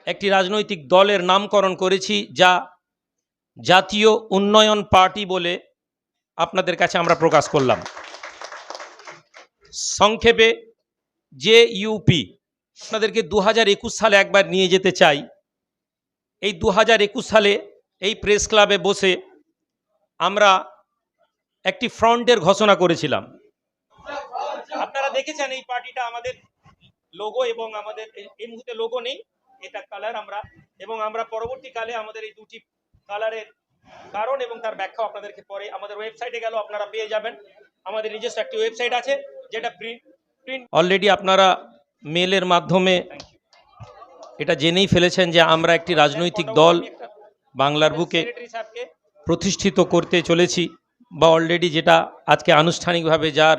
একটি রাজনৈতিক দলের নামকরণ করেছি, যা জাতীয় উন্নয়ন পার্টি বলে আপনাদের কাছে আমরা প্রকাশ করলাম। সংক্ষেপে JUP। আপনাদেরকে 2021 সালে একবার নিয়ে যেতে চাই। এই 2021 সালে এই প্রেস ক্লাবে বসে আমরা একটি ফ্রন্টের ঘোষণা করেছিলাম। আপনারা দেখেছেন এই পার্টিটা, আমাদের লোগো এবং আমাদের এই মুহূর্তে লোগো নেই, এটা কালার আমরা, এবং আমরা পরবর্তীকালে আমাদের এই দুটি কালারের কারণ এবং তার ব্যাখ্যা আপনাদেরকে পরে আমাদের ওয়েবসাইটে গেল আপনারা পেয়ে যাবেন। আমাদের নিজস্ব একটি ওয়েবসাইট আছে যেটা প্রিন্ট অলরেডি আপনারা মেলের মাধ্যমে এটা জেনেই ফেলেছেন যে আমরা একটি রাজনৈতিক দল বাংলার বুকে প্রতিষ্ঠিত করতে চলেছি, বা অলরেডি যেটা আজকে আনুষ্ঠানিকভাবে যার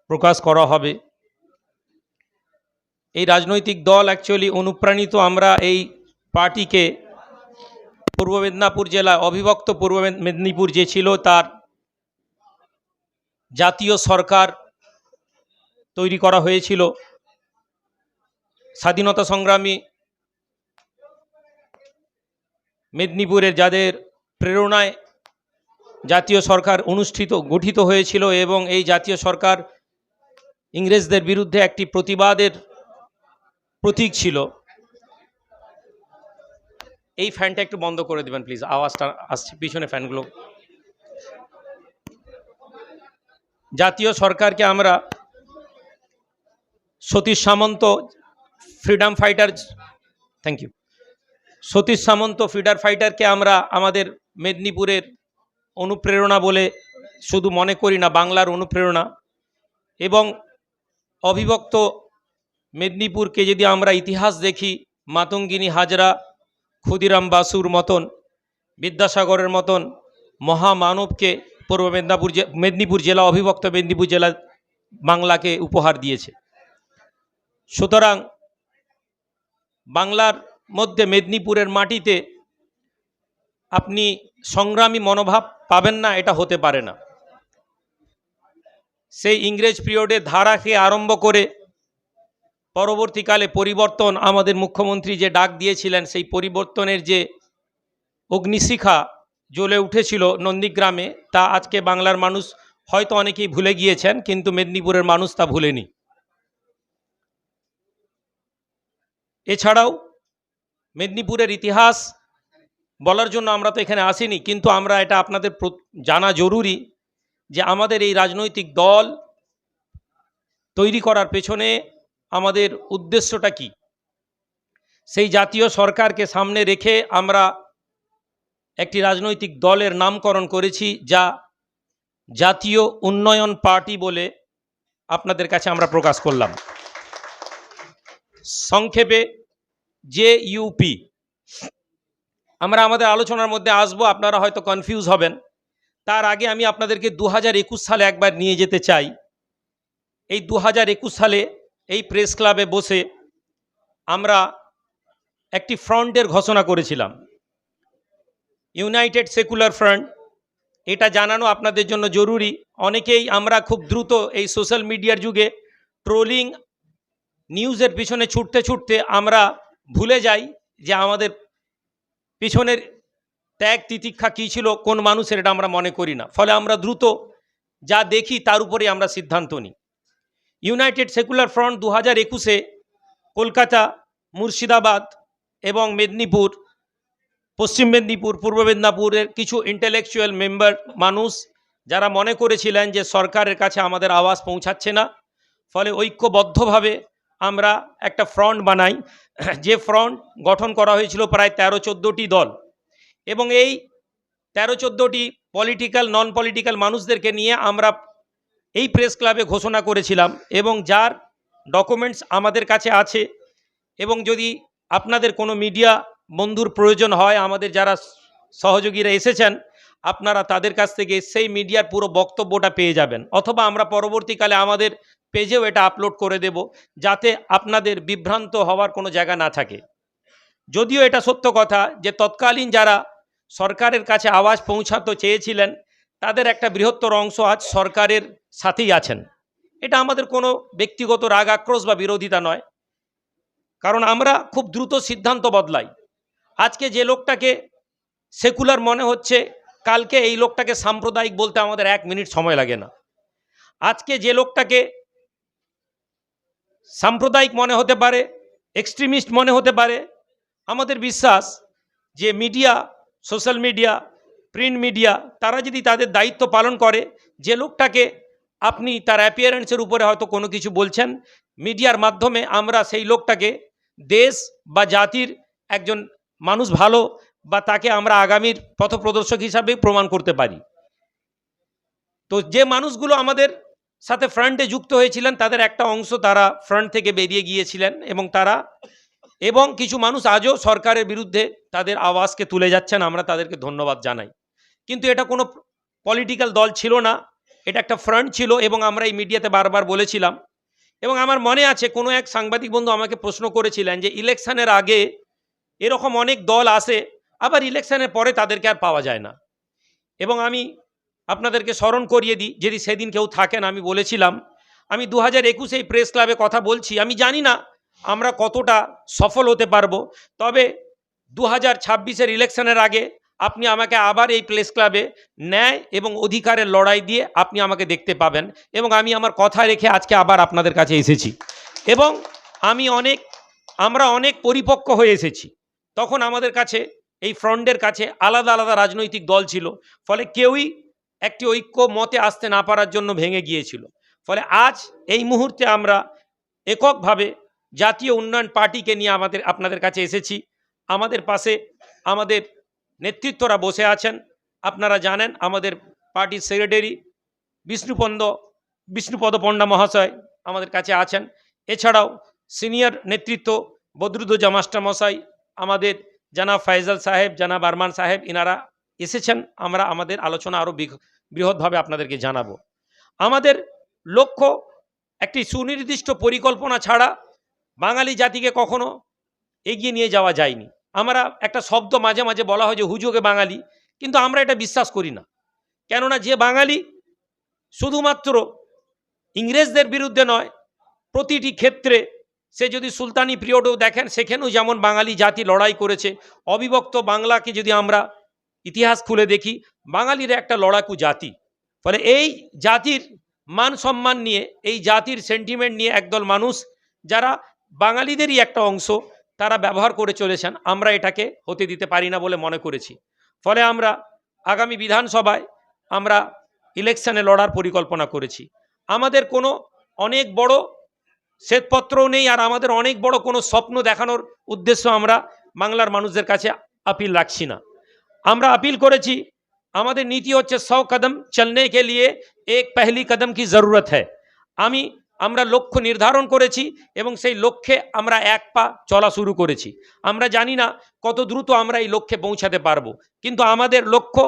প্রকাশ করা হবে। এই রাজনৈতিক দল অ্যাকচুয়ালি অনুপ্রাণিত, আমরা এই পার্টিকে পূর্ব মেদিনীপুর জেলা, অবিভক্ত পূর্ব মেদিনীপুর যে ছিল তার জাতীয় সরকার তৈরি করা হয়েছিল। স্বাধীনতা সংগ্রামী মেদিনীপুরের যাদের প্রেরণায় জাতীয় সরকার গঠিত হয়েছিল, এবং এই জাতীয় সরকার ইংরেজদের বিরুদ্ধে একটি প্রতিবাদের প্রতীক ছিল। এই ফ্যানটা একটু বন্ধ করে দেবেন প্লিজ, আওয়াজটা আসছে পিছনে ফ্যানগুলো। জাতীয় সরকারকে আমরা Satish Samanta freedom fighter, thank you, Satish Samanta freedom ফাইটারকে আমরা আমাদের মেদিনীপুরের অনুপ্রেরণা বলে শুধু মনে করি না, বাংলার অনুপ্রেরণা। এবং অবিভক্ত মেদিনীপুরকে যদি আমরা ইতিহাস দেখি, মাতঙ্গিনী হাজরা, ক্ষুদিরাম বাসুর মতন, বিদ্যাসাগরের মতন মহামানবকে পূর্ব মেদিনীপুর জেলা, অবিভক্ত মেদিনীপুর জেলা বাংলাকে উপহার দিয়েছে। সুতরাং বাংলার মধ্যে মেদিনীপুরের মাটিতে আপনি সংগ্রামী মনোভাব পাবেন না, এটা হতে পারে না। সেই ইংরেজ পিরিয়ডে ধারাকে আরম্ভ করে পরবর্তীকালে পরিবর্তন, আমাদের মুখ্যমন্ত্রী যে ডাক দিয়েছিলেন, সেই পরিবর্তনের যে অগ্নিশিখা জ্বলে উঠেছিল নন্দীগ্রামে, তা আজকে বাংলার মানুষ হয়তো অনেকেই ভুলে গিয়েছেন, কিন্তু মেদিনীপুরের মানুষ তা ভুলেনি। এছাড়াও মেদিনীপুরের ইতিহাস বলার জন্য আমরা তো এখানে আসিনি, কিন্তু আমরা এটা আপনাদের জানা জরুরি যে আমাদের এই রাজনৈতিক দল তৈরি করার পেছনে আমাদের উদ্দেশ্যটা কি। সেই জাতীয় সরকারকে সামনে রেখে আমরা একটি রাজনৈতিক দলের নামকরণ করেছি, যা জাতীয় উন্নয়ন পার্টি বলে আপনাদের কাছে আমরা প্রকাশ করলাম। সংক্ষেপে JUP। আমরা আমাদের আলোচনার মধ্যে আসবো, আপনারা হয়তো কনফিউজ হবেন। তার আগে আমি আপনাদেরকে 2021 সালে একবার নিয়ে যেতে চাই। এই 2021 সালে এই প্রেস ক্লাবে বসে আমরা একটি ফ্রন্টের ঘোষণা করেছিলাম, ইউনাইটেড সেকুলার ফ্রন্ট। এটা জানানো আপনাদের জন্য জরুরি। অনেকেই আমরা খুব দ্রুত এই সোশ্যাল মিডিয়ার যুগে ট্রোলিং নিউজের পিছনে ছুটতে ছুটতে আমরা ভুলে যাই যে আমাদের পিছনের ত্যাগ তিতিক্ষা কী ছিল, কোন মানুষের, এটা আমরা মনে করি না। ফলে আমরা দ্রুত যা দেখি তার উপরে আমরা সিদ্ধান্ত নিই। ইউনাইটেড সেকুলার ফ্রন্ট 2021-এ কলকাতা, মুর্শিদাবাদ এবং মেদিনীপুর, পশ্চিম মেদিনীপুর, পূর্ব মেদিনীপুরের কিছু ইন্টেলেকচুয়াল মেম্বার, মানুষ যারা মনে করেছিলেন যে সরকারের কাছে আমাদের আওয়াজ পৌঁছাচ্ছে না, ফলে ঐক্যবদ্ধভাবে আমরা একটা ফ্রন্ট বানাই। যে ফ্রন্ট গঠন করা হয়েছিল প্রায় 13-14টি দল, এবং এই 13-14টি পলিটিক্যাল, নন পলিটিক্যাল মানুষদেরকে নিয়ে আমরা এই প্রেস ক্লাবে ঘোষণা করেছিলাম, এবং যার ডকুমেন্টস আমাদের কাছে আছে। এবং যদি আপনাদের কোনো মিডিয়া বন্ধুর প্রয়োজন হয়, আমাদের যারা সহযোগীরা এসেছেন, আপনারা তাদের কাছ থেকে সেই মিডিয়ার পুরো বক্তব্যটা পেয়ে যাবেন, অথবা আমরা পরবর্তীকালে আমাদের পেজেও এটা আপলোড করে দেব, যাতে আপনাদের বিভ্রান্ত হওয়ার কোনো জায়গা না থাকে। যদিও এটা সত্য কথা যে তৎকালীন যারা সরকারের কাছে আওয়াজ পৌঁছাতে চেয়েছিলেন, তাদের একটা বৃহত্তর অংশ আজ সরকারের সাথেই আছেন। এটা আমাদের কোনো ব্যক্তিগত রাগ আক্রোশ বা বিরোধিতা নয়। কারণ আমরা খুব দ্রুত সিদ্ধান্ত বদলাই। আজকে যে লোকটাকে সেকুলার মনে হচ্ছে, কালকে এই লোকটাকে সাম্প্রদায়িক বলতে আমাদের 1 মিনিট সময় লাগে না। আজকে যে লোকটাকে সাম্প্রদায়িক মনে হতে পারে, এক্সট্রিমিস্ট মনে হতে পারে, আমাদের বিশ্বাস যে media, social media, print media, তারা যদি তাদের দায়িত্ব পালন করে, যে লোকটাকে আপনি তার অ্যাপিয়ারেন্সের উপরে হয়তো কোনো কিছু বলছেন, মিডিয়ার মাধ্যমে আমরা সেই লোকটাকে দেশ বা জাতির একজন মানুষ ভালো, বা তাকে আমরা আগামীর পথপ্রদর্শক হিসাবে প্রমাণ করতে পারি। তো যে মানুষগুলো আমাদের সাথে ফ্রন্টে যুক্ত হয়েছিলেন, তাদের একটা অংশ তারা ফ্রন্ট থেকে বেরিয়ে গিয়েছিলেন, এবং কিছু মানুষ আজও সরকারের বিরুদ্ধে তাদের আওয়াজকে তুলে যাচ্ছেন, আমরা তাদেরকে ধন্যবাদ জানাই। কিন্তু এটা কোনো পলিটিক্যাল দল ছিল না, এটা একটা ফ্রন্ট ছিল, এবং আমরা এই মিডিয়াতে বারবার বলেছিলাম। এবং আমার মনে আছে কোনো এক সাংবাদিক বন্ধু আমাকে প্রশ্ন করেছিলেন যে ইলেকশনের আগে এরকম অনেক দল আসে, আবার ইলেকশনের পরে তাদেরকে আর পাওয়া যায় না। এবং আমি আপনাদেরকে স্মরণ করিয়ে দিই, যদি সেদিন কেউ থাকেন, আমি বলেছিলাম, আমি 2021 এই প্রেস ক্লাবে কথা বলছি, আমি জানি না আমরা কতটা সফল হতে পারবো, তবে 2026-এর ইলেকশনের আগে আপনি আমাকে আবার এই প্রেস ক্লাবে ন্যায় এবং অধিকারের লড়াই দিয়ে আপনি আমাকে দেখতে পাবেন। এবং আমি আমার কথা রেখে আজকে আবার আপনাদের কাছে এসেছি, এবং আমরা অনেক পরিপক্ক হয়ে এসেছি। তখন আমাদের কাছে, এই ফ্রন্টের কাছে আলাদা আলাদা রাজনৈতিক দল ছিল, ফলে কেউই একটি ঐক্য মতে আসতে না পারার জন্য ভেঙে গিয়েছিল। ফলে আজ এই মুহূর্তে আমরা এককভাবে জাতীয় উন্নয়ন পার্টিকে নিয়ে আপনাদের কাছে এসেছি। আমাদের পাশে আমাদের নেতৃত্বরা বসে আছেন। আপনারা জানেন আমাদের পার্টির সেক্রেটারি বিষ্ণুপদ পণ্ডা মহাশয় আমাদের কাছে আছেন। এছাড়াও সিনিয়র নেতৃত্ব বদরুদ্দোজা মাস্টারমশাই, আমাদের জানাব ফয়সাল সাহেব, জানাব আরমান সাহেব, ইনারা এসেছেন। আমরা আমাদের আলোচনা আরও বৃহৎভাবে আপনাদেরকে জানাবো। আমাদের লক্ষ্য একটি সুনির্দিষ্ট পরিকল্পনা ছাড়া বাঙালি জাতিকে কখনো এগিয়ে নিয়ে যাওয়া যায়নি। আমরা একটা শব্দ মাঝে মাঝে বলা হয় যে হুজুগে বাঙালি, কিন্তু আমরা এটা বিশ্বাস করি না। কেননা যে বাঙালি শুধুমাত্র ইংরেজদের বিরুদ্ধে নয়, প্রতিটি ক্ষেত্রে, সে যদি সুলতানি পিরিয়ডেও দেখেন, সেখানেও যেমন বাঙালি জাতি লড়াই করেছে। অবিভক্ত বাংলাকে যদি আমরা ইতিহাস খুলে দেখি, বাঙালিরা একটা লড়াকু জাতি। ফলে এই জাতির মান সম্মান নিয়ে, এই জাতির সেন্টিমেন্ট নিয়ে একদল মানুষ, যারা বাঙালিদেরই একটা অংশ, তারা ব্যবহার করে চলেছেন। আমরা এটাকে হতে দিতে পারি না বলে মনে করেছি। ফলে আমরা আগামী বিধানসভায় আমরা ইলেকশনে লড়ার পরিকল্পনা করেছি। আমাদের কোনো অনেক বড় শ্বেতপত্রও নেই, আর আমাদের অনেক বড় কোনো স্বপ্ন দেখানোর উদ্দেশ্য আমরা বাংলার মানুষদের কাছে আপিল রাখছি না। আমরা আপিল করেছি, আমাদের নীতি হচ্ছে 100 কদম চলনে কে লিয়ে এক পহলি কদম কি জরুরত হ্যায়। আমরা লক্ষ্য নির্ধারণ করেছি, এবং সেই লক্ষ্যে আমরা 1 পা চলা শুরু করেছি। আমরা জানি না কত দ্রুত আমরা এই লক্ষ্যে পৌঁছাতে পারবো, কিন্তু আমাদের লক্ষ্য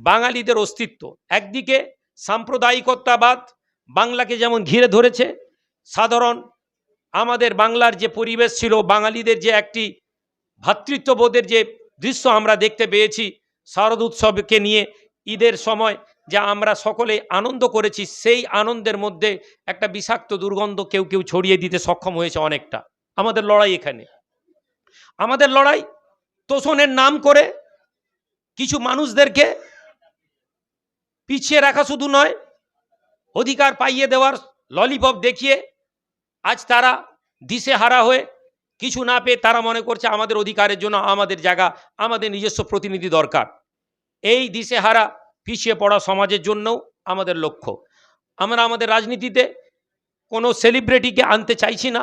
বাঙালিদের অস্তিত্ব। একদিকে সাম্প্রদায়িকতাবাদ বাংলাকে যেমন ঘিরে ধরেছে, সাধারণ আমাদের বাংলার যে পরিবেশ ছিল, বাঙালিদের যে একটি ভ্রাতৃত্ববোধের যে দৃশ্য আমরা দেখতে পেয়েছি শারদ উৎসবকে নিয়ে, ঈদের সময় যা আমরা সকলে আনন্দ করেছি, সেই আনন্দের মধ্যে একটা বিষাক্ত দুর্গন্ধ কেউ কেউ ছড়িয়ে দিতে সক্ষম হয়েছে অনেকটা। আমাদের লড়াই এখানে, আমাদের লড়াই তোষণের নাম করে কিছু মানুষদেরকে পিছিয়ে রাখা শুধু নয়, অধিকার পাইয়ে দেওয়ার ললিপপ দেখিয়ে আজ তারা দিশেহারা হয়ে, কিছু না পেয়ে তারা মনে করছে আমাদের অধিকারের জন্য আমাদের জায়গা, আমাদের নিজস্ব প্রতিনিধি দরকার। এই দিশেহারা পিছিয়ে পড়া সমাজের জন্যও আমাদের লক্ষ্য। আমরা আমাদের রাজনীতিতে কোনো সেলিব্রিটিকে আনতে চাইছি না,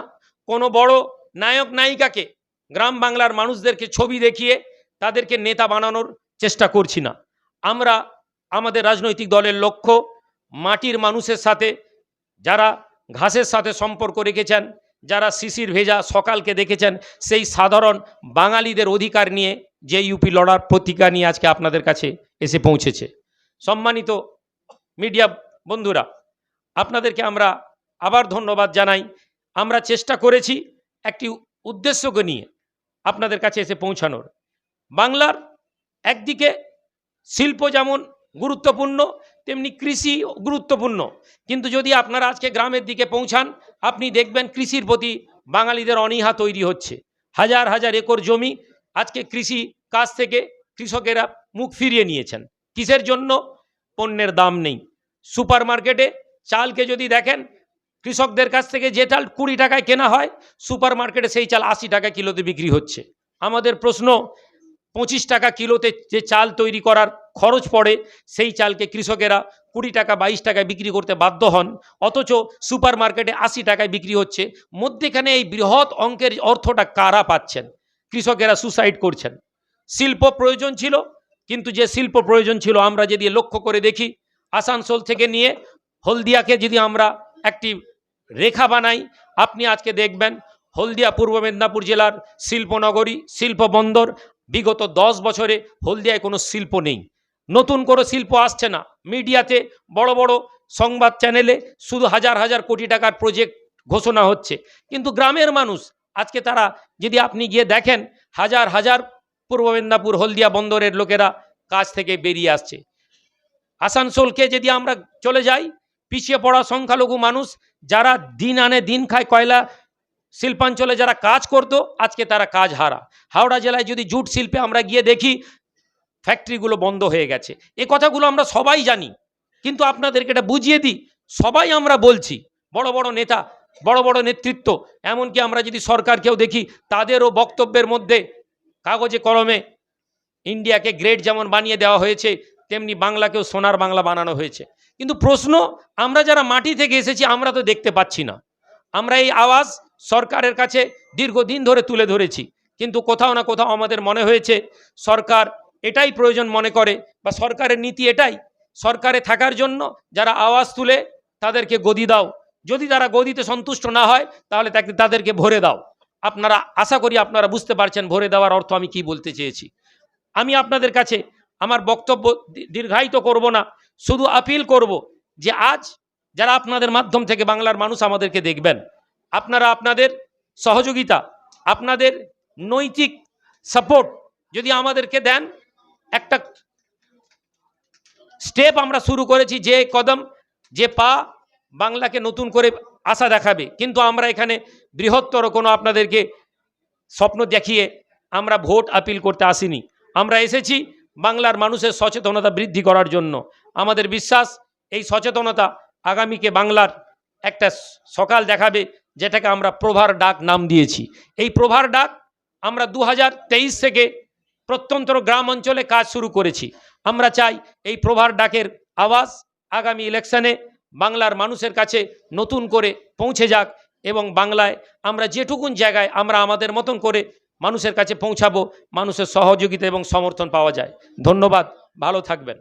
কোনো বড় নায়ক নায়িকাকে, গ্রাম বাংলার মানুষদেরকে ছবি দেখিয়ে তাদেরকে নেতা বানানোর চেষ্টা করছি না। আমরা আমাদের রাজনৈতিক দলের লক্ষ্য মাটির মানুষের সাথে, যারা ঘাসের সাথে সম্পর্ক রেখেছেন, যারা শিশির ভেজা সকালকে দেখেছেন, সেই সাধারণ বাঙালিদের অধিকার নিয়ে যে ইউপি লড়ার প্রতিজ্ঞা নিয়ে আজকে আপনাদের কাছে এসে পৌঁছেছে। সম্মানিত মিডিয়া বন্ধুরা, আপনাদেরকে আমরা আবার ধন্যবাদ জানাই। আমরা চেষ্টা করেছি একটি উদ্দেশ্যকে নিয়ে আপনাদের কাছে এসে পৌঁছানোর। বাংলার একদিকে শিল্প যেমন গুরুত্বপূর্ণ, তেমনি কৃষি গুরুত্বপূর্ণ, কিন্তু যদি আপনারা আজকে গ্রামের দিকে পৌঁছান, আপনি দেখবেন কৃষির প্রতি বাঙালিদের অনীহা তৈরি হচ্ছে। হাজার হাজার একর জমি আজকে কৃষি কাজ থেকে কৃষকেরা মুখ ফিরিয়ে নিয়েছেন। কিসের জন্য? পণ্যের দাম নেই। সুপার মার্কেটে চালকে যদি দেখেন, কৃষকদের কাছ থেকে যে চাল 20 টাকায় কেনা হয়, সুপার মার্কেটে সেই চাল 80 টাকা কিলোতে বিক্রি হচ্ছে। আমাদের প্রশ্ন, 25 টাকা কিলোতে যে চাল তৈরি করার খরচ পড়ে, সেই চালকে কৃষকেরা 20 টাকা 22 টাকায় বিক্রি করতে বাধ্য হন, অথচ সুপার মার্কেটে 80 টাকায় বিক্রি হচ্ছে। মধ্যেখানে এই বৃহৎ অঙ্কের অর্থটা কারা পাচ্ছেন? কৃষকেরা সুসাইড করছেন। শিল্প প্রয়োজন ছিল, কিন্তু যে শিল্প প্রয়োজন ছিল, আমরা যদি লক্ষ্য করে দেখি, আসানসোল থেকে নিয়ে হলদিয়াকে যদি আমরা একটি রেখা বানাই, আপনি আজকে দেখবেন হলদিয়া পূর্ব মেদিনীপুর জেলার শিল্পনগরী, শিল্প বন্দর। বিগত 10 বছরে হলদিয়ায় কোনো শিল্প নেই, নতুন কোনো শিল্প আসছে না। মিডিয়াতে বড় বড় সংবাদ চ্যানেলে শুধু হাজার হাজার কোটি টাকার প্রজেক্ট ঘোষণা হচ্ছে, কিন্তু গ্রামের মানুষ আজকে তারা যদি আপনি গিয়ে দেখেন, হাজার হাজার পূর্ব মেদিনীপুর হলদিয়া বন্দরের লোকেরা কাজ থেকে বেরিয়ে আসছে। আসানসোলকে যদি আমরা চলে যাই, পিছিয়ে পড়া সংখ্যালঘু মানুষ যারা দিন আনে দিন খায়, কয়লা শিল্পাঞ্চলে যারা কাজ করতো, আজকে তারা কাজ হারা। হাওড়া জেলায় যদি জুট শিল্পে আমরা গিয়ে দেখি, ফ্যাক্টরিগুলো বন্ধ হয়ে গেছে। এই কথাগুলো আমরা সবাই জানি, কিন্তু আপনাদেরকে এটা বুঝিয়ে দিই, সবাই আমরা বলছি, বড় বড় নেতা, বড় বড় নেতৃত্ব, এমনকি আমরা যদি সরকারকেও দেখি, তাদেরও বক্তব্যের মধ্যে কাগজে কলমে ইন্ডিয়াকে গ্রেট যেমন বানিয়ে দেওয়া হয়েছে, তেমনি বাংলাকেও সোনার বাংলা বানানো হয়েছে। কিন্তু প্রশ্ন, আমরা যারা মাটি থেকে এসেছি, আমরা তো দেখতে পাচ্ছি না। আমরা এই আওয়াজ সরকারের কাছে দীর্ঘদিন ধরে তুলে ধরেছি, কিন্তু কোথাও না কোথাও আমাদের মনে হয়েছে সরকার এটাই প্রয়োজন মনে করে, বা সরকারের নীতি এটাই, সরকারে থাকার জন্য যারা আওয়াজ তুলে তাদেরকে গদি দাও, যদি তারা গদিতে সন্তুষ্ট না হয় তাহলে তাদেরকে ভরে দাও। আপনারা, আশা করি আপনারা বুঝতে পারছেন ভরে দেওয়ার অর্থ আমি কি বলতে চেয়েছি। আমি আপনাদের কাছে আমার বক্তব্য দীর্ঘায়িত করব না, শুধু আপিল করব যে আজ যারা আপনাদের মাধ্যম থেকে বাংলার মানুষ আমাদেরকে দেখবেন, আপনারা আপনাদের সহযোগিতা, আপনাদের নৈতিক সাপোর্ট যদি আমাদেরকে দেন, একটা স্টেপ আমরা শুরু করেছি, যে কদম, যে পা বাংলাকে নতুন করে আশা দেখাবে। কিন্তু আমরা এখানে বৃহত্তর কোনো আপনাদেরকে স্বপ্ন দেখিয়ে আমরা ভোট আপিল করতে আসিনি। আমরা এসেছি বাংলার মানুষের সচেতনতা বৃদ্ধি করার জন্য। আমাদের বিশ্বাস, এই সচেতনতা আগামীকে বাংলার একটা সকাল দেখাবে, যেটাকে আমরা প্রভার ডাক নাম দিয়েছি। এই প্রভার ডাক আমরা 2023 থেকে প্রত্যন্ত গ্রাম অঞ্চলে কাজ শুরু করেছি। আমরা চাই এই প্রভার ডাকের আওয়াজ আগামী ইলেকশনে বাংলার মানুষের কাছে নতুন করে পৌঁছে যাক, এবং বাংলায় আমরা যেটুকুন জায়গায় আমরা আমাদের মতন করে মানুষের কাছে পৌঁছাবো, মানুষের সহযোগিতা এবং সমর্থন পাওয়া যায়। ধন্যবাদ, ভালো থাকবেন।